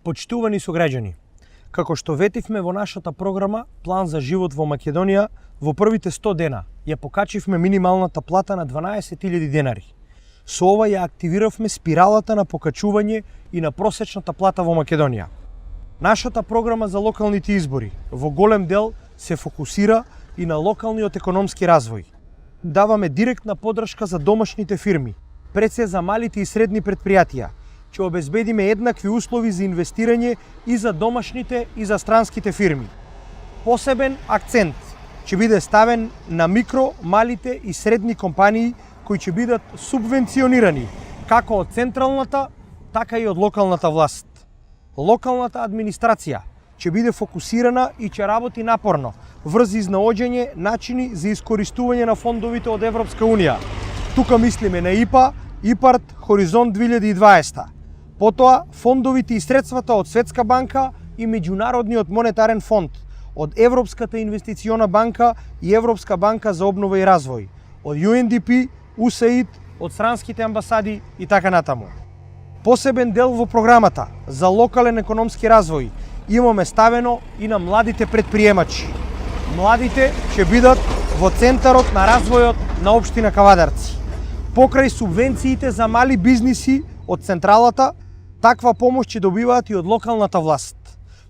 Почитувани сограѓани, како што ветивме во нашата програма План за живот во Македонија, во првите 100 дена ја покачивме минималната плата на 12.000 денари. Со ова ја активиравме спиралата на покачување и на просечната плата во Македонија. Нашата програма за локалните избори во голем дел се фокусира и на локалниот економски развој. Даваме директна поддршка за домашните фирми, пред се за малите и средни предпријатија. Ќе обезбедиме еднакви услови за инвестирање и за домашните и за странските фирми. Посебен акцент ќе биде ставен на микро, малите и средни компании кои ќе бидат субвенционирани како од централната, така и од локалната власт. Локалната администрација ќе биде фокусирана и ќе работи напорно врз изнаоѓање начини за искористување на фондовите од Европска Унија. Тука мислиме на ИПА, ИПАРД, Хоризонт 2020. Потоа, фондовите и средствата од Светска банка и Меѓународниот монетарен фонд, од Европската инвестициона банка и Европска банка за обнова и развој, од UNDP, USAID, од странските амбасади и така натаму. Посебен дел во програмата за локален економски развој имаме ставено и на младите предприемачи. Младите ќе бидат во центарот на развојот на општина Кавадарци. Покрај субвенциите за мали бизниси од централата, таква помош ќе добиваат и од локалната власт.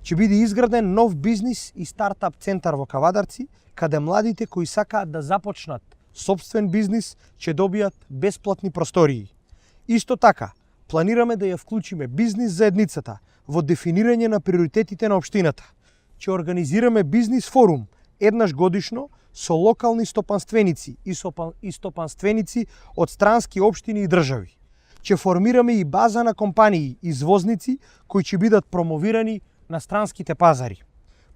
Ќе биде изграден нов бизнис и стартап центар во Кавадарци, каде младите кои сакаат да започнат сопствен бизнис ќе добијат бесплатни простории. Исто така, планираме да ја вклучиме бизнис заедницата во дефинирање на приоритетите на општината. Ќе организираме бизнис форум еднаш годишно со локални стопанственици и стопанственици од странски општини и држави. Ќе формираме и база на компании извозници кои ќе бидат промовирани на странските пазари.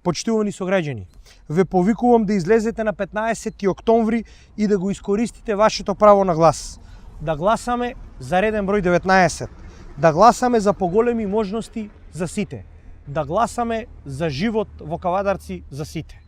Почитувани сограѓани, ве повикувам да излезете на 15 октомври и да го искористите вашето право на глас. Да гласаме за реден број 19. Да гласаме за поголеми можности за сите. Да гласаме за живот во Кавадарци за сите.